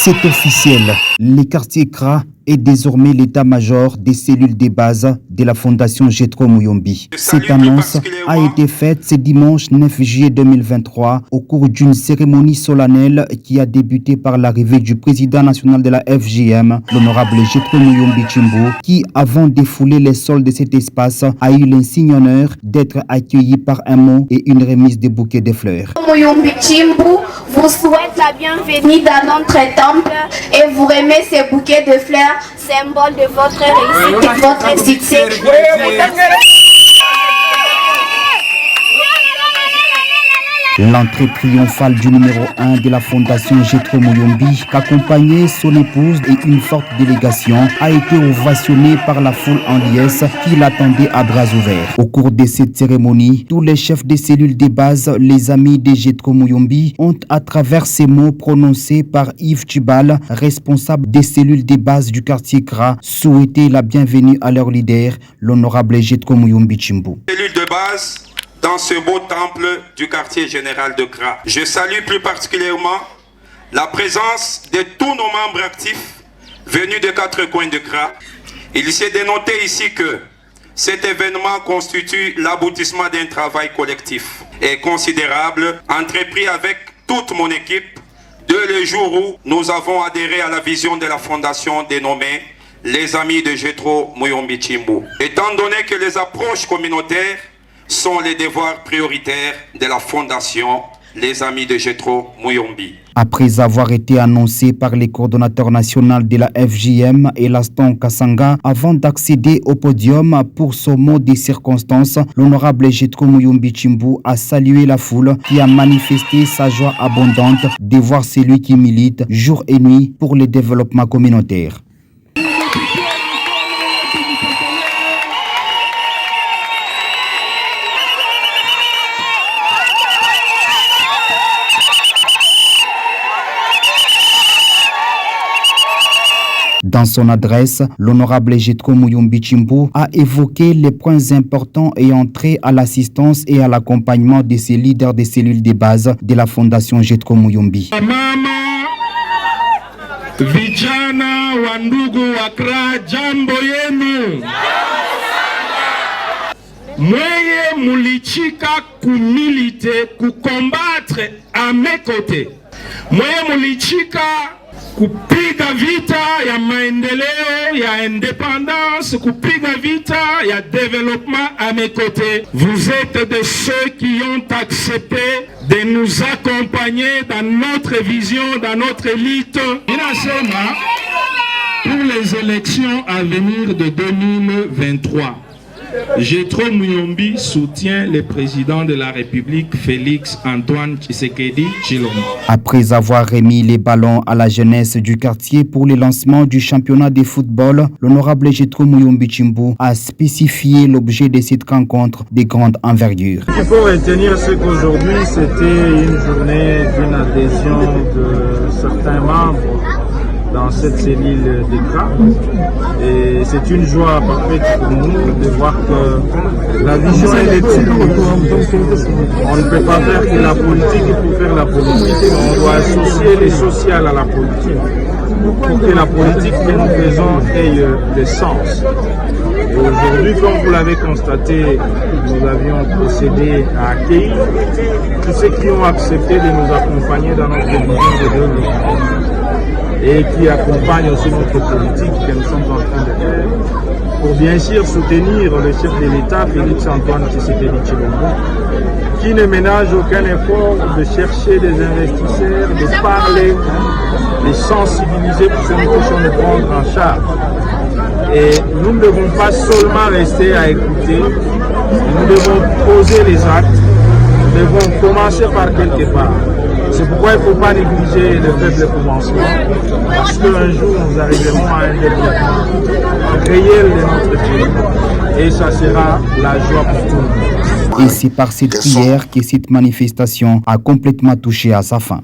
C'est officiel, les quartiers CRA est désormais l'état-major des cellules de base de la Fondation Jetro Muyombi. Cette annonce a été faite ce dimanche 9 juillet 2023 au cours d'une cérémonie solennelle qui a débuté par l'arrivée du président national de la FJM, l'honorable Jetro Muyombi Chimbu, qui, avant de fouler les sols de cet espace, a eu l'insigne honneur d'être accueilli par un mot et une remise de bouquets de fleurs. Muyombi Chimbu vous souhaite la bienvenue dans notre temple et vous remet ces bouquets de fleurs, symbole de votre réussite et de votre succès. L'entrée triomphale du numéro 1 de la Fondation Jetro Muyombi, qu'accompagnait son épouse et une forte délégation, a été ovationnée par la foule en liesse qui l'attendait à bras ouverts. Au cours de cette cérémonie, tous les chefs des cellules de base, les amis de Jetro Muyombi, ont à travers ces mots prononcés par Yves Tubal, responsable des cellules de base du quartier CRA, souhaité la bienvenue à leur leader, l'honorable Jetro Muyombi Chimbu. Cellules de base dans ce beau temple du quartier général de CRA. Je salue plus particulièrement la présence de tous nos membres actifs venus des quatre coins de CRA. Il s'est dénoté ici que cet événement constitue l'aboutissement d'un travail collectif et considérable entrepris avec toute mon équipe dès le jour où nous avons adhéré à la vision de la fondation dénommée les Amis de Jetro Muyombi Chimbu. Étant donné que les approches communautaires sont les devoirs prioritaires de la Fondation Les Amis de Jetro Muyombi. Après avoir été annoncé par les coordonnateurs nationaux de la FJM et Laston Kassanga, avant d'accéder au podium pour son mot des circonstances, l'honorable Jetro Muyombi Chimbu a salué la foule qui a manifesté sa joie abondante de voir celui qui milite jour et nuit pour le développement communautaire. Dans son adresse, l'honorable Jetro Muyombi Chimbu a évoqué les points importants ayant trait à l'assistance et à l'accompagnement de ces leaders des cellules de base de la Fondation Jetro Muyombi. Mama, vijana wa ndugu wa CRA, jambo yenu. Mweye mulichika kumilite, kukombattre à mes côtés. Mweye mulichika kupiga vita ya maendeleo, ya indépendance, kupiga vita ya développement à mes côtés. Vous êtes de ceux qui ont accepté de nous accompagner dans notre vision, dans notre élite. Inasema, pour les élections à venir de 2023, Jetro Muyombi soutient le président de la République, Félix Antoine Tshisekedi Tshilombo. Après avoir remis les ballons à la jeunesse du quartier pour le lancement du championnat de football, l'honorable Jetro Muyombi Chimbu a spécifié l'objet de cette rencontre de grande envergure. Il faut retenir ce qu'aujourd'hui c'était une journée d'une adhésion de certains membres dans cette cellule de CRA. Et c'est une joie parfaite pour nous de voir que la vision est l'étude. On ne peut pas faire que la politique pour faire la politique. On doit associer le social à la politique pour que la politique que nous faisons ait le sens. Et aujourd'hui, comme vous l'avez constaté, nous avions procédé à accueillir tous ceux qui ont accepté de nous accompagner dans notre vision de développement et qui accompagne aussi notre politique que nous sommes en train de faire pour bien sûr soutenir le chef de l'État, Félix Antoine Tshisekedi Tshilombo, qui ne ménage aucun effort de chercher des investisseurs, de parler, de sensibiliser pour que nous puissions nous prendre en charge. Et nous ne devons pas seulement rester à écouter, nous devons poser les actes, nous devons commencer par quelque part. C'est pourquoi il ne faut pas négliger le faible commencement, parce qu'un jour nous arriverons à un développement réel de notre pays et ça sera la joie pour tout le monde. Et c'est par cette prière que cette manifestation a complètement touché à sa fin.